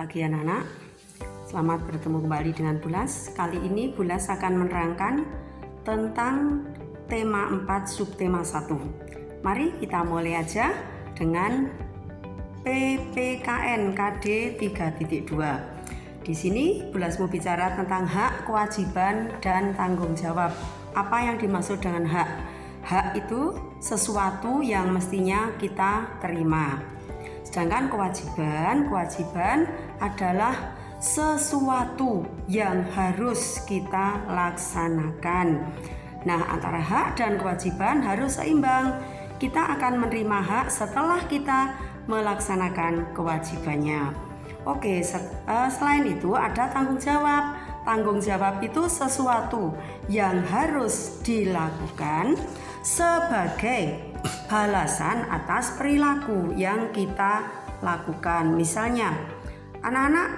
pagi anak-anak. Selamat bertemu kembali dengan Bulas. Kali ini Bulas akan menerangkan tentang tema 4 subtema 1. Mari kita mulai aja dengan PPKN KD 3.2. Di sini Bulas mau bicara tentang hak, kewajiban, dan tanggung jawab. Apa yang dimaksud dengan hak? Hak itu sesuatu yang mestinya kita terima. Sedangkan kewajiban adalah sesuatu yang harus kita laksanakan. Nah, antara hak dan kewajiban harus seimbang. Kita akan menerima hak setelah kita melaksanakan kewajibannya. Oke, selain itu ada tanggung jawab. Tanggung jawab itu sesuatu yang harus dilakukan sebagai balasan atas perilaku yang kita lakukan. Misalnya, anak-anak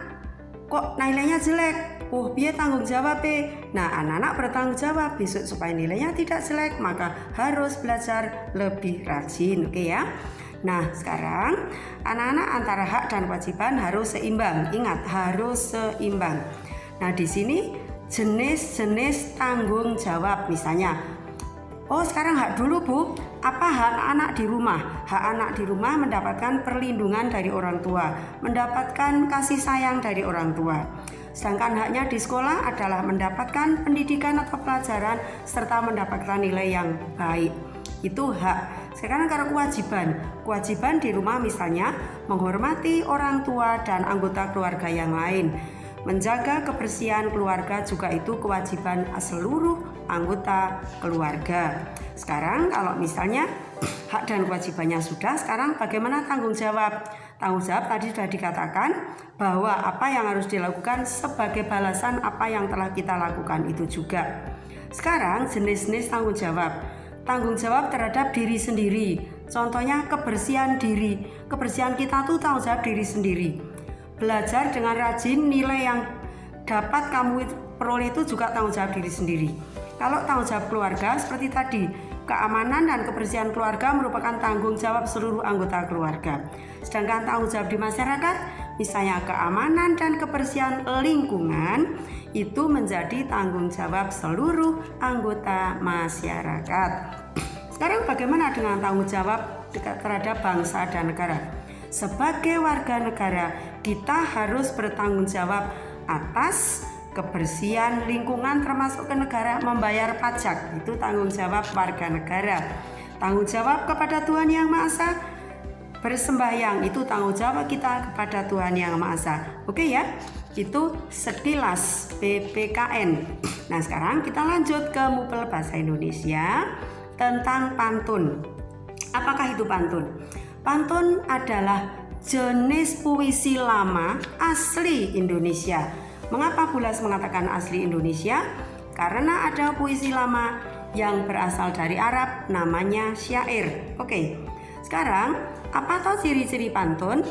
kok nilainya jelek? Biar tanggung jawab. Nah, anak-anak bertanggung jawab besok supaya nilainya tidak jelek, maka harus belajar lebih rajin. Oke ya. Nah, sekarang anak-anak antara hak dan kewajiban harus seimbang. Ingat, harus seimbang. Nah, di sini jenis-jenis tanggung jawab. Misalnya, sekarang hak dulu Bu. Apa hak anak di rumah? Hak anak di rumah mendapatkan perlindungan dari orang tua, mendapatkan kasih sayang dari orang tua. Sedangkan haknya di sekolah adalah mendapatkan pendidikan atau pelajaran serta mendapatkan nilai yang baik. Itu hak. Sekarang kalau kewajiban di rumah misalnya menghormati orang tua dan anggota keluarga yang lain. Menjaga kebersihan keluarga juga itu kewajiban seluruh anggota keluarga. Sekarang kalau misalnya hak dan kewajibannya sudah, sekarang bagaimana tanggung jawab? Tanggung jawab tadi sudah dikatakan bahwa apa yang harus dilakukan sebagai balasan apa yang telah kita lakukan itu juga. Sekarang jenis-jenis tanggung jawab. Tanggung jawab terhadap diri sendiri. Contohnya kebersihan diri. Kebersihan kita tuh tanggung jawab diri sendiri. Belajar dengan rajin, nilai yang dapat kamu peroleh itu juga tanggung jawab diri sendiri. Kalau tanggung jawab keluarga seperti tadi, keamanan dan kebersihan keluarga merupakan tanggung jawab seluruh anggota keluarga. Sedangkan tanggung jawab di masyarakat, misalnya keamanan dan kebersihan lingkungan, itu menjadi tanggung jawab seluruh anggota masyarakat. Sekarang bagaimana dengan tanggung jawab terhadap bangsa dan negara? Sebagai warga negara, kita harus bertanggung jawab atas kebersihan lingkungan termasuk ke negara, membayar pajak. Itu tanggung jawab warga negara. Tanggung jawab kepada Tuhan Yang Maha Esa, bersembahyang, itu tanggung jawab kita kepada Tuhan Yang Maha Esa. Oke ya, itu sekilas PPKN. Nah, sekarang kita lanjut ke Mupel Bahasa Indonesia tentang pantun. Apakah itu pantun? Pantun adalah jenis puisi lama asli Indonesia. Mengapa Bulas mengatakan asli Indonesia? Karena ada puisi lama yang berasal dari Arab namanya syair. Oke, sekarang apa toh ciri-ciri pantun?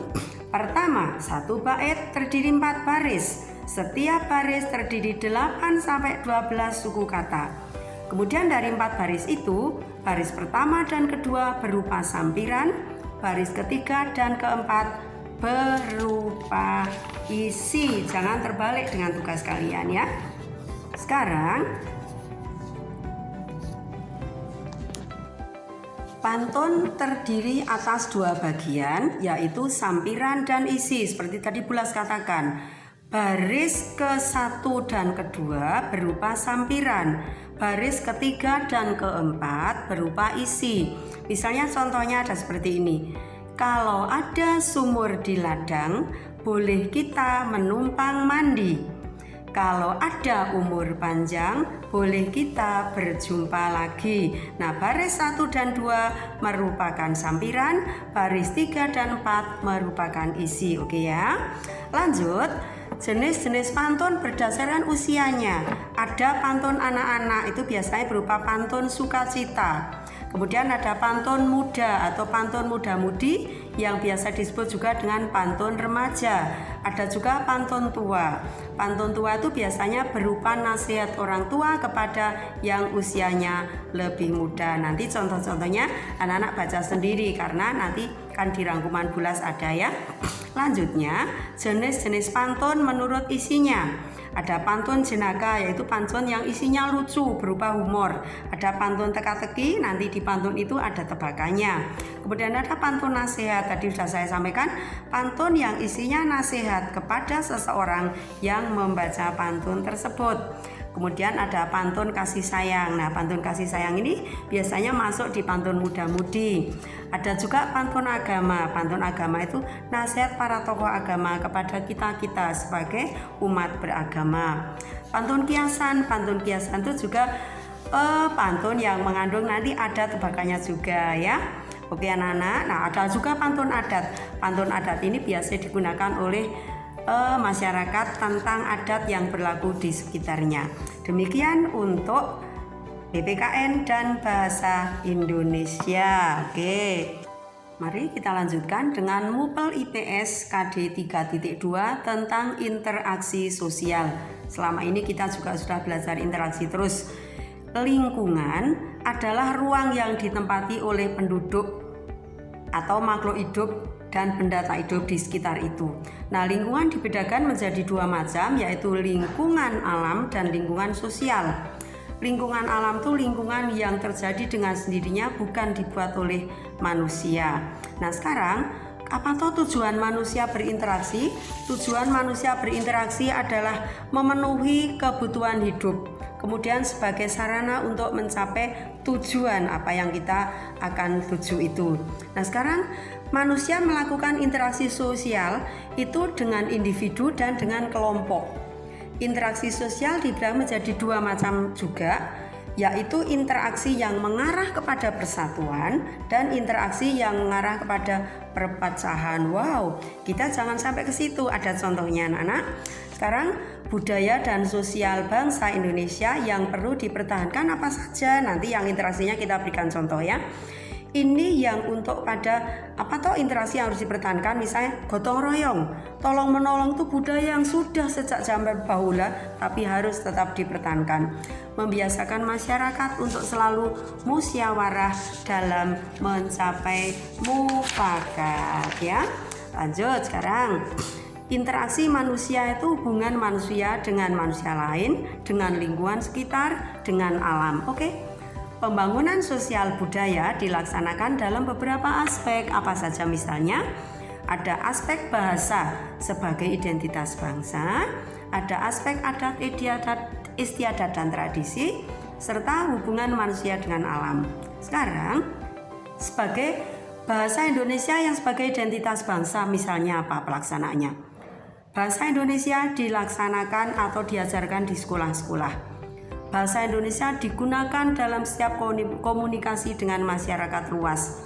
Pertama, satu bait terdiri 4 baris. Setiap baris terdiri 8 sampai 12 suku kata. Kemudian dari 4 baris itu, baris pertama dan kedua berupa sampiran, baris ketiga dan keempat berupa isi. Jangan terbalik dengan tugas kalian ya. Sekarang pantun terdiri atas 2 bagian, yaitu sampiran dan isi. Seperti tadi Bulas katakan, baris ke-1 dan kedua berupa sampiran, baris ketiga dan keempat berupa isi. Misalnya contohnya ada seperti ini. Kalau ada sumur di ladang, boleh kita menumpang mandi. Kalau ada umur panjang, boleh kita berjumpa lagi. Nah, baris 1 dan 2 merupakan sampiran, baris 3 dan 4 merupakan isi. Oke ya. Lanjut, jenis-jenis pantun berdasarkan usianya. Ada pantun anak-anak, itu biasanya berupa pantun sukacita. Kemudian ada pantun muda atau pantun muda-mudi yang biasa disebut juga dengan pantun remaja. Ada juga pantun tua. Pantun tua itu biasanya berupa nasihat orang tua kepada yang usianya lebih muda. Nanti contoh-contohnya anak-anak baca sendiri karena nanti kan di rangkuman Bulas ada ya. Selanjutnya, jenis-jenis pantun menurut isinya. Ada pantun jenaka, yaitu pantun yang isinya lucu berupa humor. Ada pantun teka-teki, nanti di pantun itu ada tebakannya. Kemudian ada pantun nasihat, tadi sudah saya sampaikan, pantun yang isinya nasihat kepada seseorang yang membaca pantun tersebut. Kemudian ada pantun kasih sayang. Nah, pantun kasih sayang ini biasanya masuk di pantun muda-mudi. Ada juga pantun agama. Pantun agama itu nasihat para tokoh agama kepada kita-kita sebagai umat beragama. Pantun kiasan itu juga pantun yang mengandung nanti ada tebakannya juga ya. Oke anak-anak. Nah, ada juga pantun adat. Pantun adat ini biasa digunakan oleh masyarakat tentang adat yang berlaku di sekitarnya. Demikian untuk PPKN dan Bahasa Indonesia. Oke, mari kita lanjutkan dengan MUPEL IPS KD 3.2 tentang interaksi sosial. Selama ini kita juga sudah belajar interaksi terus. Lingkungan adalah ruang yang ditempati oleh penduduk atau makhluk hidup dan benda tak hidup di sekitar itu. Nah, lingkungan dibedakan menjadi dua macam, yaitu lingkungan alam dan lingkungan sosial. Lingkungan alam itu lingkungan yang terjadi dengan sendirinya, bukan dibuat oleh manusia. Nah, sekarang apa tujuan manusia berinteraksi? Tujuan manusia berinteraksi adalah memenuhi kebutuhan hidup. Kemudian sebagai sarana untuk mencapai tujuan apa yang kita akan tuju itu. Nah, sekarang manusia melakukan interaksi sosial itu dengan individu dan dengan kelompok. Interaksi sosial dibagi menjadi dua macam juga, yaitu interaksi yang mengarah kepada persatuan dan interaksi yang mengarah kepada perpecahan. Wow, kita jangan sampai ke situ. Ada contohnya anak-anak. Sekarang budaya dan sosial bangsa Indonesia yang perlu dipertahankan apa saja? Nanti yang interaksinya kita berikan contoh ya. Ini yang untuk pada apa toh interaksi yang harus dipertahankan, misalnya gotong royong, tolong menolong itu budaya yang sudah sejak zaman bahula tapi harus tetap dipertahankan. Membiasakan masyarakat untuk selalu musyawarah dalam mencapai mufakat ya. Lanjut sekarang. Interaksi manusia itu hubungan manusia dengan manusia lain, dengan lingkungan sekitar, dengan alam. Oke. Pembangunan sosial budaya dilaksanakan dalam beberapa aspek. Apa saja misalnya? Ada aspek bahasa sebagai identitas bangsa, ada aspek adat istiadat dan tradisi, serta hubungan manusia dengan alam. Sekarang, sebagai bahasa Indonesia yang sebagai identitas bangsa, misalnya apa pelaksanaannya? Bahasa Indonesia dilaksanakan atau diajarkan di sekolah-sekolah. Bahasa Indonesia digunakan dalam setiap komunikasi dengan masyarakat luas.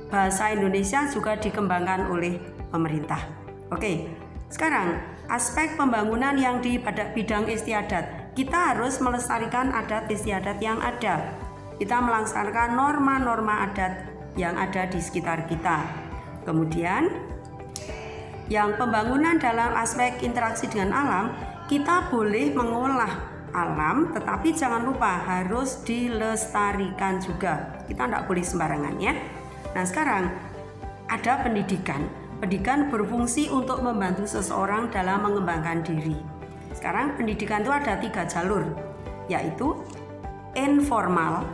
Bahasa Indonesia juga dikembangkan oleh pemerintah. Oke, sekarang aspek pembangunan yang di bidang istiadat. Kita harus melestarikan adat istiadat yang ada. Kita melaksanakan norma-norma adat yang ada di sekitar kita. Kemudian, yang pembangunan dalam aspek interaksi dengan alam, kita boleh mengolah alam, tetapi jangan lupa harus dilestarikan juga. Kita tidak boleh sembarangan ya. Nah, sekarang ada pendidikan. Pendidikan berfungsi untuk membantu seseorang dalam mengembangkan diri. Sekarang pendidikan itu ada 3 jalur, yaitu informal,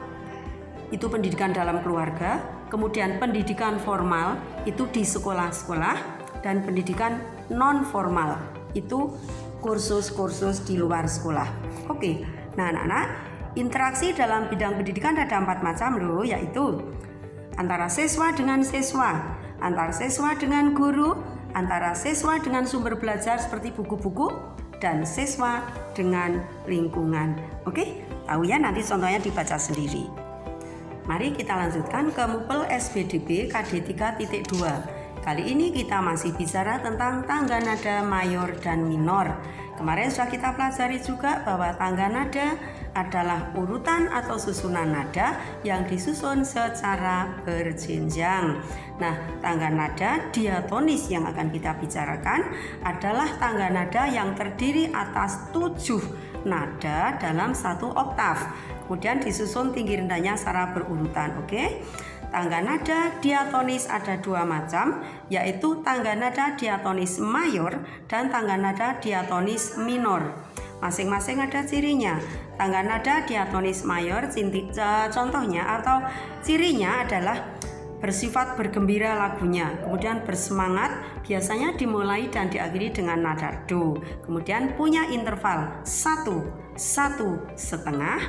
itu pendidikan dalam keluarga, kemudian pendidikan formal, itu di sekolah-sekolah, dan pendidikan non formal, itu kursus-kursus di luar sekolah. Oke, nah anak-anak, interaksi dalam bidang pendidikan ada 4 macam loh, yaitu antara siswa dengan siswa, antara siswa dengan guru, antara siswa dengan sumber belajar seperti buku-buku, dan siswa dengan lingkungan. Oke, tahu ya, nanti contohnya dibaca sendiri. Mari kita lanjutkan ke MUPEL SBDB KD 3.2. Kali ini kita masih bicara tentang tangga nada mayor dan minor. Kemarin sudah kita pelajari juga bahwa tangga nada adalah urutan atau susunan nada yang disusun secara berjenjang. Nah, tangga nada diatonis yang akan kita bicarakan adalah tangga nada yang terdiri atas 7 nada dalam 1 oktav. Kemudian disusun tinggi rendahnya secara berurutan. Oke. Tangga nada diatonis ada dua macam, yaitu tangga nada diatonis mayor dan tangga nada diatonis minor. Masing-masing ada cirinya. Tangga nada diatonis mayor contohnya atau cirinya adalah bersifat bergembira lagunya, kemudian bersemangat, biasanya dimulai dan diakhiri dengan nada do. Kemudian punya interval 1, 1 setengah,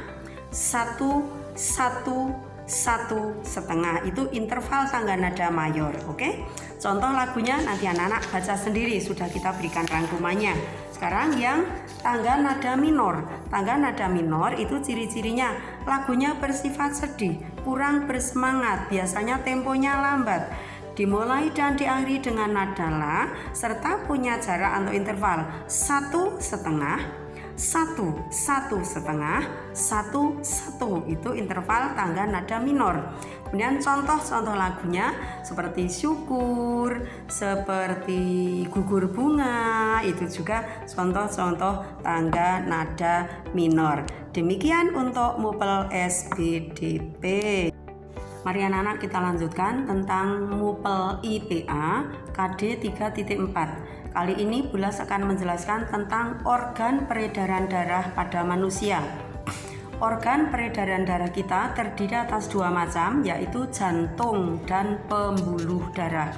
1, 1, 1 setengah, itu interval tangga nada mayor. Oke, contoh lagunya nanti anak-anak baca sendiri, sudah kita berikan rangkumannya. Sekarang yang tangga nada minor. Tangga nada minor itu ciri-cirinya lagunya bersifat sedih, kurang bersemangat, biasanya temponya lambat, dimulai dan diakhiri dengan nada la, serta punya jarak atau interval 1 setengah, 1, 1 setengah, 1, 1, itu interval tangga nada minor. Kemudian contoh-contoh lagunya seperti syukur, seperti gugur bunga, itu juga contoh-contoh tangga nada minor. Demikian untuk MUPEL SBDP. Mari anak-anak kita lanjutkan tentang MUPEL IPA KD 3.4. Kali ini Bulas akan menjelaskan tentang organ peredaran darah pada manusia. Organ peredaran darah kita terdiri atas dua macam, yaitu jantung dan pembuluh darah.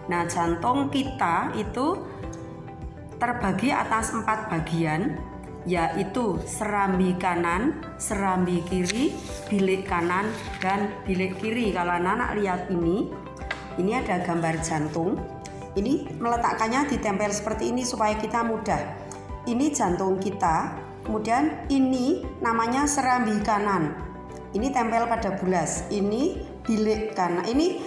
Nah, jantung kita itu terbagi atas 4 bagian, yaitu serambi kanan, serambi kiri, bilik kanan, dan bilik kiri. Kalau anak-anak lihat ini ada gambar jantung. Ini meletakkannya ditempel seperti ini supaya kita mudah. Ini jantung kita, kemudian ini namanya serambi kanan. Ini tempel pada bulas. Ini bilik kanan. Ini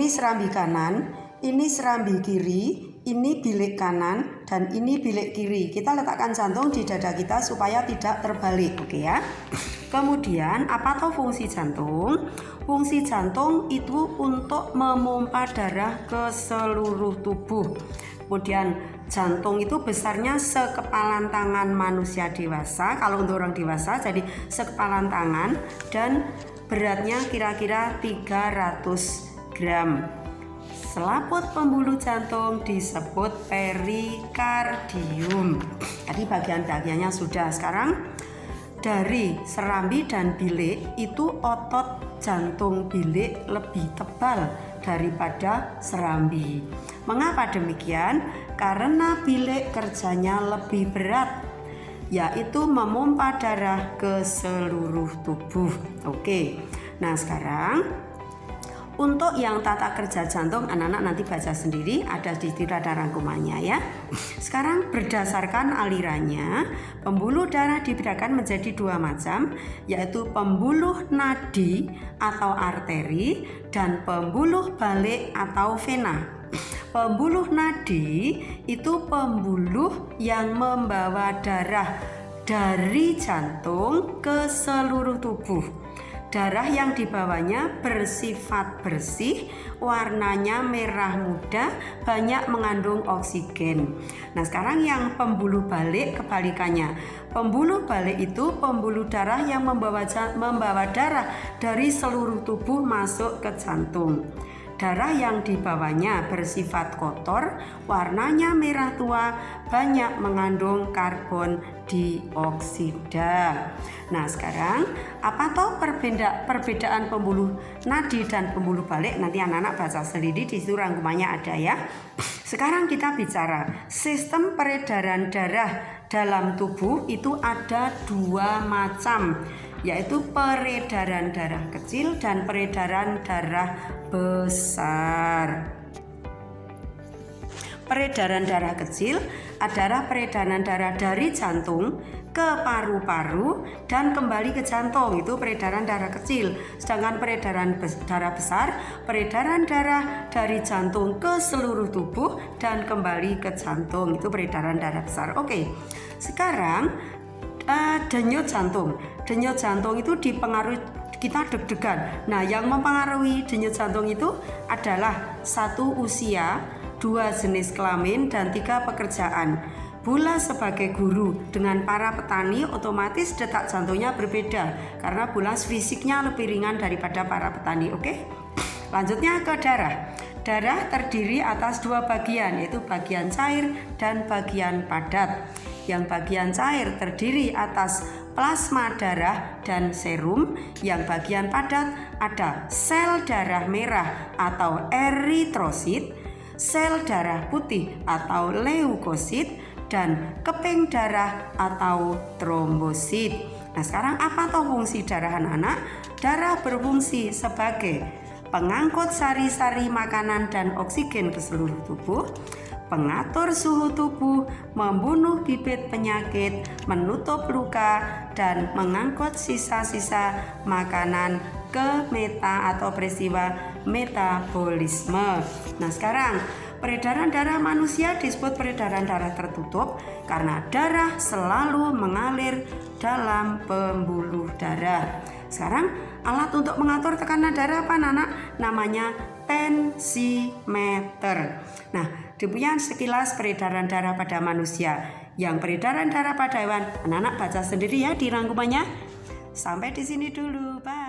serambi kanan, ini serambi kiri, ini bilik kanan, dan ini bilik kiri. Kita letakkan jantung di dada kita supaya tidak terbalik, oke ya. Kemudian apa tuh fungsi jantung? Fungsi jantung itu untuk memompa darah ke seluruh tubuh. Kemudian jantung itu besarnya sekepalan tangan manusia dewasa. Kalau untuk orang dewasa jadi sekepalan tangan, dan beratnya kira-kira 300 gram. Selaput pembuluh jantung disebut perikardium. Tadi bagian-bagiannya sudah. Sekarang dari serambi dan bilik itu otot jantung bilik lebih tebal daripada serambi. Mengapa demikian? Karena bilik kerjanya lebih berat, yaitu memompa darah ke seluruh tubuh. Oke. Nah, sekarang untuk yang tata kerja jantung, anak-anak nanti baca sendiri, ada di tirada rangkumannya ya. Sekarang berdasarkan alirannya, pembuluh darah dibedakan menjadi dua macam, yaitu pembuluh nadi atau arteri dan pembuluh balik atau vena. Pembuluh nadi itu pembuluh yang membawa darah dari jantung ke seluruh tubuh. Darah yang dibawanya bersifat bersih, warnanya merah muda, banyak mengandung oksigen. Nah, sekarang yang pembuluh balik kebalikannya. Pembuluh balik itu pembuluh darah yang membawa darah dari seluruh tubuh masuk ke jantung. Darah yang dibawanya bersifat kotor, warnanya merah tua, banyak mengandung karbon dioksida. Nah, sekarang apa toh perbedaan pembuluh nadi dan pembuluh balik? Nanti anak-anak baca sendiri, di situ rangkumannya ada ya. Sekarang kita bicara sistem peredaran darah dalam tubuh itu ada dua macam, yaitu peredaran darah kecil dan peredaran darah besar. Peredaran darah kecil adalah peredaran darah dari jantung ke paru-paru dan kembali ke jantung, itu peredaran darah kecil. Sedangkan peredaran darah besar, peredaran darah dari jantung ke seluruh tubuh dan kembali ke jantung, itu peredaran darah besar. Oke, sekarang denyut jantung. Denyut jantung itu dipengaruhi, kita deg-degan. Nah, yang mempengaruhi denyut jantung itu adalah 1 usia, 2 jenis kelamin, dan 3 pekerjaan. Bula sebagai guru dengan para petani otomatis detak jantungnya berbeda karena Bulas fisiknya lebih ringan daripada para petani. Oke? Lanjutnya ke darah. Darah terdiri atas dua bagian, yaitu bagian cair dan bagian padat. Yang bagian cair terdiri atas plasma darah dan serum. Yang bagian padat ada sel darah merah atau eritrosit, sel darah putih atau leukosit, dan keping darah atau trombosit. Nah, sekarang apa toh fungsi darah anak-anak? Darah berfungsi sebagai pengangkut sari-sari makanan dan oksigen ke seluruh tubuh, pengatur suhu tubuh, membunuh bibit penyakit, menutup luka, dan mengangkut sisa-sisa makanan ke meta atau peristiwa metabolisme. Nah, sekarang peredaran darah manusia disebut peredaran darah tertutup karena darah selalu mengalir dalam pembuluh darah. Sekarang alat untuk mengatur tekanan darah apa anak? Namanya tensimeter. Nah, demikian sekilas peredaran darah pada manusia. Yang peredaran darah pada hewan, anak-anak baca sendiri ya di rangkumannya. Sampai di sini dulu, bye.